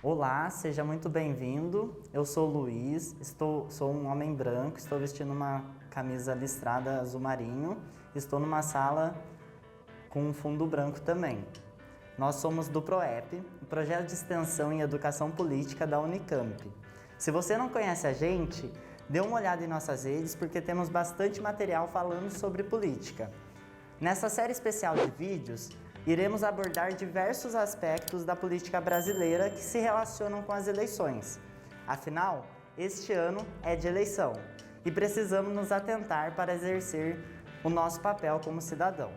Olá, seja muito bem-vindo. Eu sou o Luiz, sou um homem branco, estou vestindo uma camisa listrada azul marinho, estou numa sala com um fundo branco também. Nós somos do PROEP, o Projeto de Extensão em Educação Política da Unicamp. Se você não conhece a gente, dê uma olhada em nossas redes porque temos bastante material falando sobre política. Nessa série especial de vídeos, iremos abordar diversos aspectos da política brasileira que se relacionam com as eleições. Afinal, este ano é de eleição e precisamos nos atentar para exercer o nosso papel como cidadão.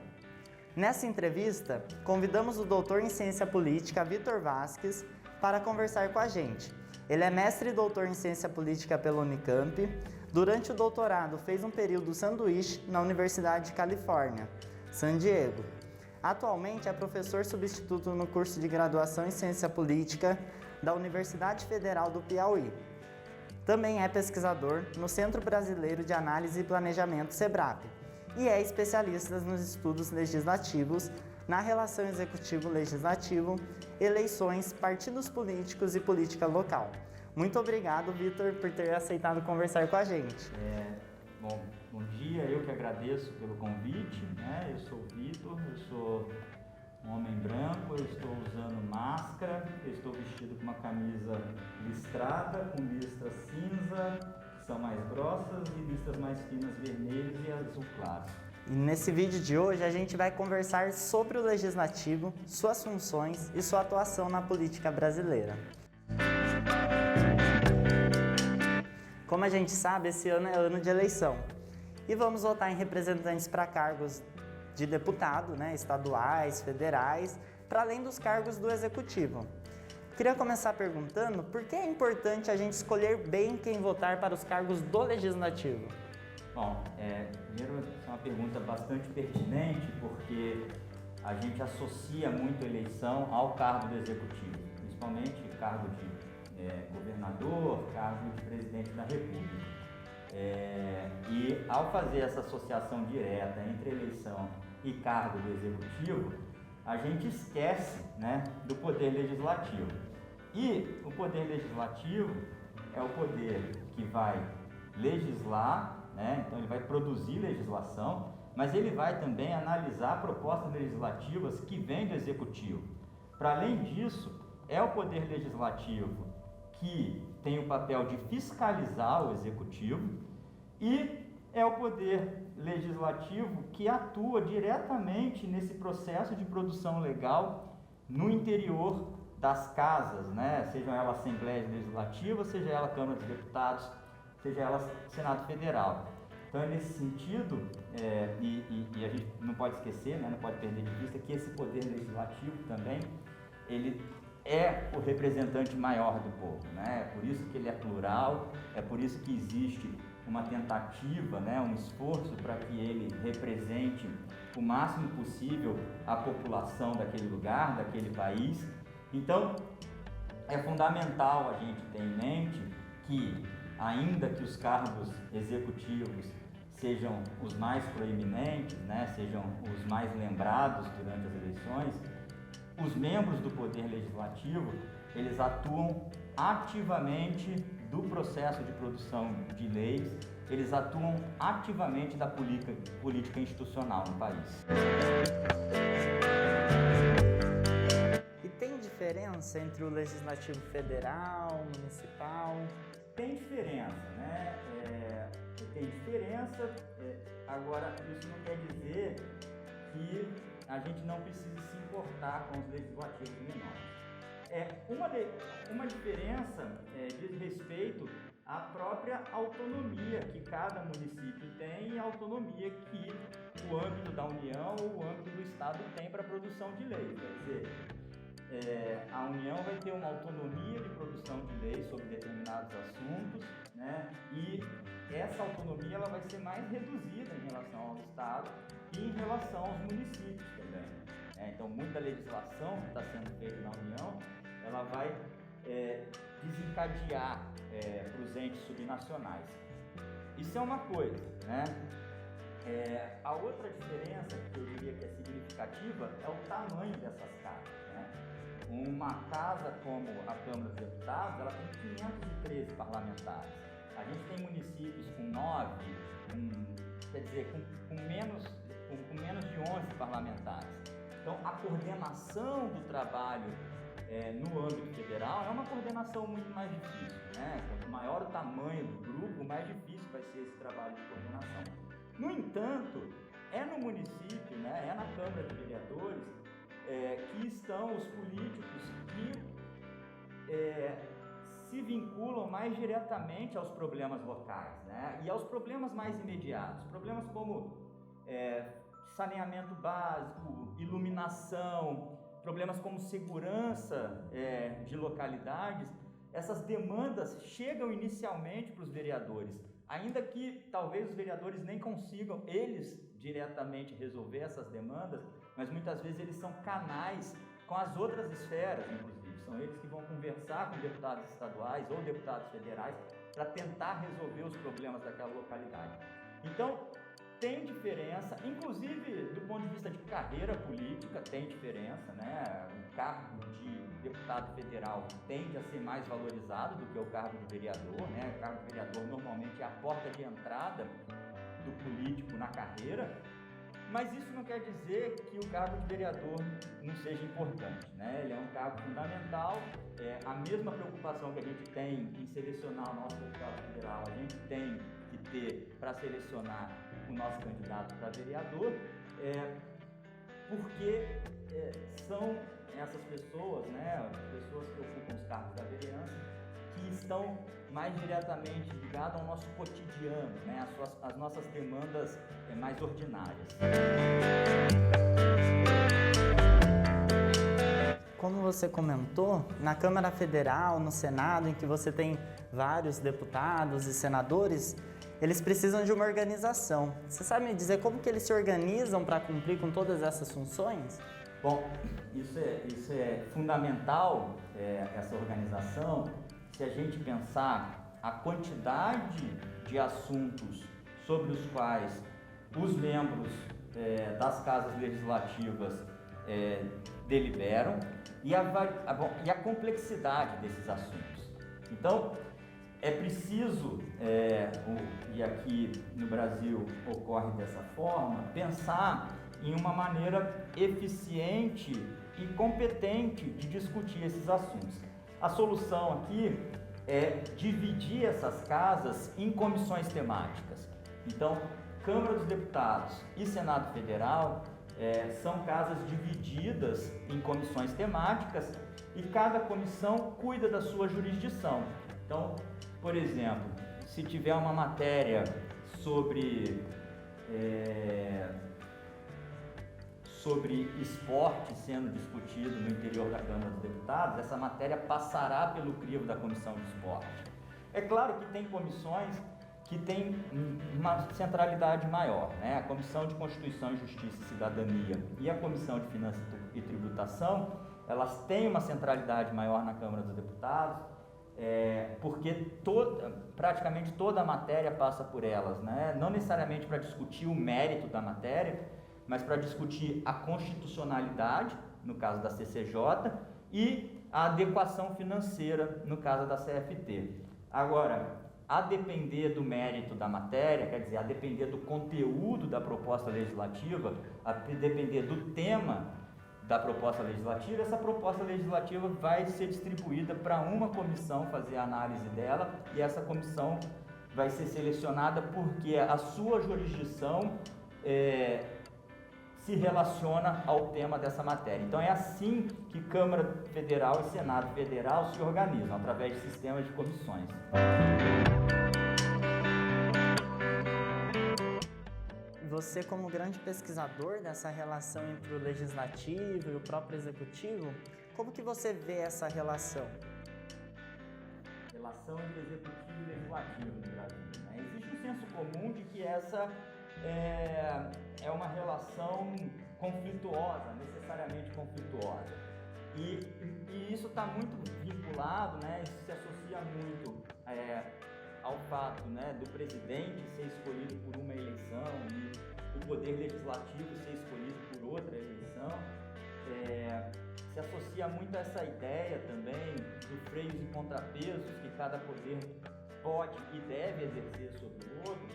Nessa entrevista, convidamos o doutor em Ciência Política, Vitor Vasques, para conversar com a gente. Ele é mestre e doutor em Ciência Política pela Unicamp. Durante o doutorado, fez um período sanduíche na Universidade de Califórnia, San Diego. Atualmente é professor substituto no curso de graduação em Ciência Política da Universidade Federal do Piauí. Também é pesquisador no Centro Brasileiro de Análise e Planejamento, SEBRAP, e é especialista nos estudos legislativos, na relação executivo-legislativo, eleições, partidos políticos e política local. Muito obrigado, Vitor, por ter aceitado conversar com a gente. Bom dia, eu que agradeço pelo convite, né? Eu sou o Vitor, eu sou um homem branco, eu estou usando máscara, eu estou vestido com uma camisa listrada, com listras cinza, que são mais grossas, e listras mais finas vermelhas e azul claro. E nesse vídeo de hoje a gente vai conversar sobre o Legislativo, suas funções e sua atuação na política brasileira. Como a gente sabe, esse ano é ano de eleição e vamos votar em representantes para cargos de deputado, estaduais, federais, para além dos cargos do Executivo. Queria começar perguntando por que é importante a gente escolher bem quem votar para os cargos do Legislativo? Bom, primeiro, é uma pergunta bastante pertinente, porque a gente associa muito a eleição ao cargo do Executivo, principalmente cargo de governador, cargo de presidente da República. E ao fazer essa associação direta entre eleição e cargo do Executivo, a gente esquece, do poder legislativo. E o poder legislativo é o poder que vai legislar, então ele vai produzir legislação, mas ele vai também analisar propostas legislativas que vêm do Executivo. Para além disso, é o poder legislativo que tem o papel de fiscalizar o Executivo e é o poder legislativo que atua diretamente nesse processo de produção legal no interior das casas, sejam elas Assembleia Legislativa, seja ela Câmara dos Deputados, seja ela Senado Federal. Então é nesse sentido, e a gente não pode esquecer, não pode perder de vista que esse poder legislativo também, ele é o representante maior do povo, É por isso que ele é plural, é por isso que existe uma tentativa, um esforço para que ele represente o máximo possível a população daquele lugar, daquele país. Então, é fundamental a gente ter em mente que, ainda que os cargos executivos sejam os mais proeminentes, sejam os mais lembrados durante as eleições, os membros do Poder Legislativo, eles atuam ativamente do processo de produção de leis, eles atuam ativamente da política institucional no país. E tem diferença entre o Legislativo Federal, Municipal? Tem diferença, tem diferença, agora isso não quer dizer que a gente não precisa se importar com os legislativos menores. Uma diferença diz respeito à própria autonomia que cada município tem e a autonomia que o âmbito da União ou o âmbito do Estado tem para a produção de leis. Quer dizer, a União vai ter uma autonomia de produção de leis sobre determinados assuntos, e essa autonomia ela vai ser mais reduzida em relação ao Estado e em relação aos municípios também. Então, muita legislação que está sendo feita na União, ela vai desencadear para os entes subnacionais. Isso é uma coisa, A outra diferença que eu diria que é significativa é o tamanho dessas casas, uma casa como a Câmara dos Deputados, ela tem 513 parlamentares. A gente tem municípios com 9, quer dizer, com menos de 11 parlamentares. Então, a coordenação do trabalho no âmbito federal é uma coordenação muito mais difícil, né? Quanto maior o tamanho do grupo, mais difícil vai ser esse trabalho de coordenação. No entanto, é no município, né? É na Câmara de Vereadores que estão os políticos que se vinculam mais diretamente aos problemas locais, né? E aos problemas mais imediatos, problemas como saneamento básico, iluminação, problemas como segurança de localidades. Essas demandas chegam inicialmente para os vereadores, ainda que talvez os vereadores nem consigam eles diretamente resolver essas demandas, mas muitas vezes eles são canais com as outras esferas, inclusive. São eles que vão conversar com deputados estaduais ou deputados federais para tentar resolver os problemas daquela localidade. Então, tem diferença, inclusive do ponto de vista de carreira política, tem diferença, né? O cargo de deputado federal tende a ser mais valorizado do que o cargo de vereador, né? O cargo de vereador normalmente é a porta de entrada do político na carreira, mas isso não quer dizer que o cargo de vereador não seja importante, né? Ele é um cargo fundamental, a mesma preocupação que a gente tem em selecionar o nosso deputado federal, a gente tem que ter para selecionar o nosso candidato para vereador, porque são essas pessoas, né, pessoas que ocupam os cargos da vereança, que estão mais diretamente ligadas ao nosso cotidiano, né, às nossas demandas mais ordinárias. Como você comentou, na Câmara Federal, no Senado, em que você tem vários deputados e senadores, eles precisam de uma organização. Você sabe me dizer como que eles se organizam para cumprir com todas essas funções? Bom, isso é fundamental, essa organização, se a gente pensar a quantidade de assuntos sobre os quais os membros das casas legislativas deliberam e a complexidade desses assuntos. Então, é preciso, e aqui no Brasil ocorre dessa forma, pensar em uma maneira eficiente e competente de discutir esses assuntos. A solução aqui é dividir essas casas em comissões temáticas. Então, Câmara dos Deputados e Senado Federal são casas divididas em comissões temáticas e cada comissão cuida da sua jurisdição. Então, por exemplo, se tiver uma matéria sobre esporte sendo discutido no interior da Câmara dos Deputados, essa matéria passará pelo crivo da Comissão de Esporte. É claro que tem comissões que têm uma centralidade maior, né? A Comissão de Constituição e Justiça e Cidadania e a Comissão de Finanças e Tributação, elas têm uma centralidade maior na Câmara dos Deputados, porque praticamente toda a matéria passa por elas, né? Não necessariamente para discutir o mérito da matéria, mas para discutir a constitucionalidade, no caso da CCJ, e a adequação financeira, no caso da CFT. Agora, a depender do mérito da matéria, quer dizer, a depender do conteúdo da proposta legislativa, a depender do tema da proposta legislativa, essa proposta legislativa vai ser distribuída para uma comissão fazer a análise dela, e essa comissão vai ser selecionada porque a sua jurisdição se relaciona ao tema dessa matéria. Então é assim que Câmara Federal e Senado Federal se organizam, através de sistemas de comissões. Você, como grande pesquisador dessa relação entre o legislativo e o próprio executivo, como que você vê essa relação? Relação entre executivo e legislativo no Brasil, né? Existe um senso comum de que essa é uma relação conflituosa, necessariamente conflituosa. E isso está muito vinculado, né? Isso se associa muito ao fato, né, do presidente ser escolhido por uma eleição e o poder legislativo ser escolhido por outra eleição. se associa muito a essa ideia também dos freios e contrapesos que cada poder pode e deve exercer sobre o outro,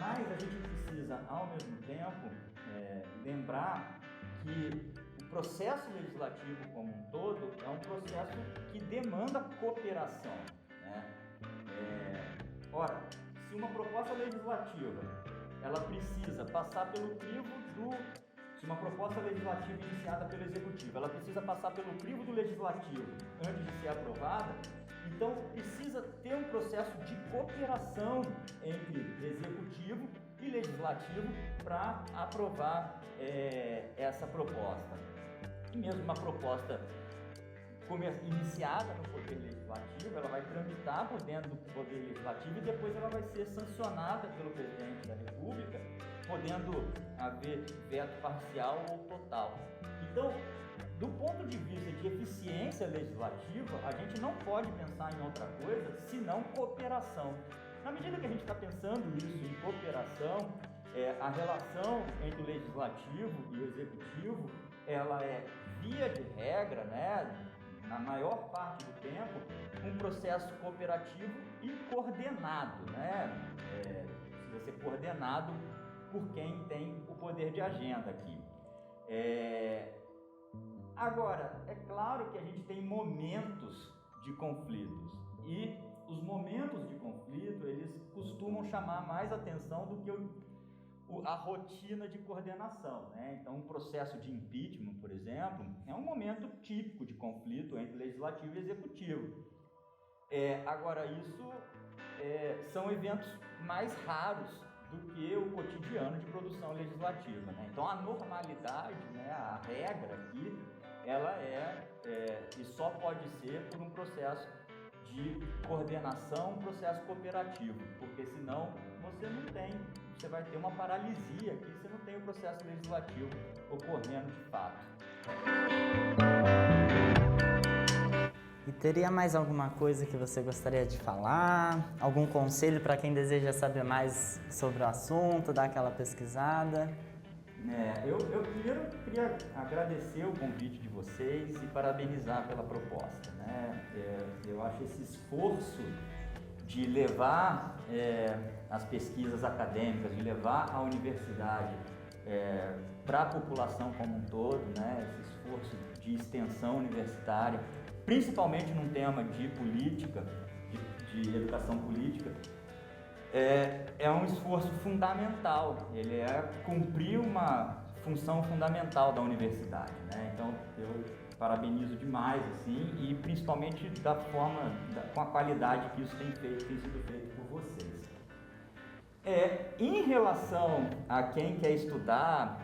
mas a gente precisa, ao mesmo tempo, lembrar que o processo legislativo como um todo é um processo que demanda cooperação, né? Ora, se uma proposta legislativa ela precisa passar pelo crivo se uma proposta legislativa iniciada pelo Executivo, ela precisa passar pelo crivo do Legislativo antes de ser aprovada, então precisa ter um processo de cooperação entre Executivo e Legislativo para aprovar essa proposta. E mesmo uma proposta iniciada no Poder Legislativo, ela vai tramitar por dentro do Poder Legislativo e depois ela vai ser sancionada pelo Presidente da República, podendo haver veto parcial ou total. Então, do ponto de vista de eficiência legislativa, a gente não pode pensar em outra coisa senão cooperação. Na medida que a gente está pensando isso em cooperação, a relação entre o Legislativo e o Executivo, ela é, via de regra, né, na maior parte do tempo, um processo cooperativo e coordenado, né? Precisa ser coordenado por quem tem o poder de agenda aqui. Agora, é claro que a gente tem momentos de conflitos e os momentos de conflito, eles costumam chamar mais atenção do que a rotina de coordenação, né? Então, um processo de impeachment, por exemplo, é um momento típico de conflito entre legislativo e executivo. Agora, isso são eventos mais raros do que o cotidiano de produção legislativa, né? Então, a normalidade, né, a regra aqui, ela e só pode ser por um processo de coordenação, um processo cooperativo, porque senão você vai ter uma paralisia aqui, você não tem o processo legislativo ocorrendo de fato. E teria mais alguma coisa que você gostaria de falar? Algum conselho para quem deseja saber mais sobre o assunto, dar aquela pesquisada? Eu primeiro queria agradecer o convite de vocês e parabenizar pela proposta, né? Eu acho esse esforço de levar as pesquisas acadêmicas, de levar a universidade para a população como um todo, né? Esse esforço de extensão universitária, principalmente num tema de política, de educação política, é um esforço fundamental, ele é cumprir uma função fundamental da universidade, né? Então, eu parabenizo demais, assim, e principalmente com a qualidade que isso tem sido feito por vocês. Em relação a quem quer estudar,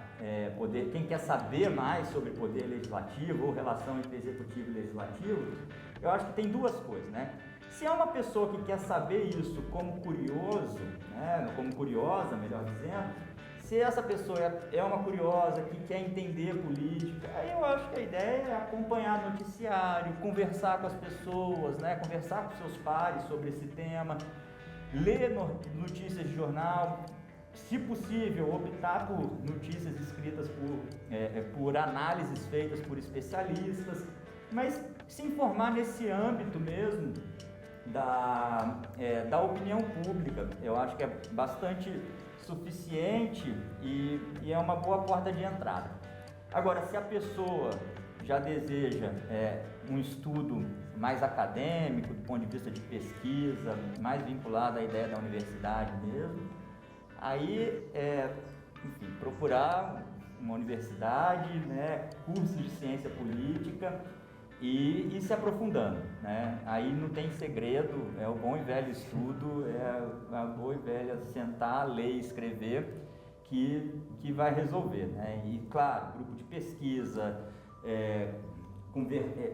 quem quer saber mais sobre poder legislativo ou relação entre executivo e legislativo, eu acho que tem duas coisas, né? Se é uma pessoa que quer saber isso como curioso, né, como curiosa, melhor dizendo, se essa pessoa é uma curiosa que quer entender política, aí eu acho que a ideia é acompanhar noticiário, conversar com as pessoas, né, conversar com seus pares sobre esse tema, ler notícias de jornal, se possível, optar por notícias escritas por análises feitas por especialistas, mas se informar nesse âmbito mesmo da opinião pública. Eu acho que é bastante suficiente e é uma boa porta de entrada. Agora, se a pessoa já deseja um estudo mais acadêmico, do ponto de vista de pesquisa, mais vinculado à ideia da universidade mesmo, aí, enfim, procurar uma universidade, né, cursos de ciência política e se aprofundando, né? Aí não tem segredo, é o bom e velho estudo, é a boa e velha sentar, ler e escrever que vai resolver, né? E claro, grupo de pesquisa,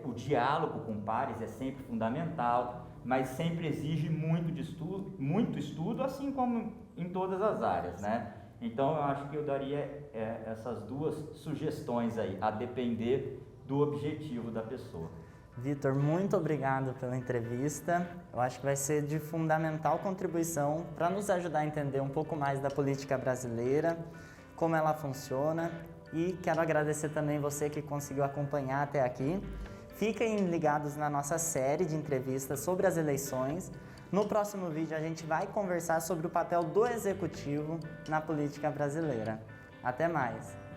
o diálogo com pares é sempre fundamental, mas sempre exige muito estudo, assim como em todas as áreas, né? Então eu acho que eu daria essas duas sugestões aí, a depender do objetivo da pessoa. Vitor, muito obrigado pela entrevista. Eu acho que vai ser de fundamental contribuição para nos ajudar a entender um pouco mais da política brasileira, como ela funciona e quero agradecer também você que conseguiu acompanhar até aqui. Fiquem ligados na nossa série de entrevistas sobre as eleições. No próximo vídeo a gente vai conversar sobre o papel do Executivo na política brasileira. Até mais!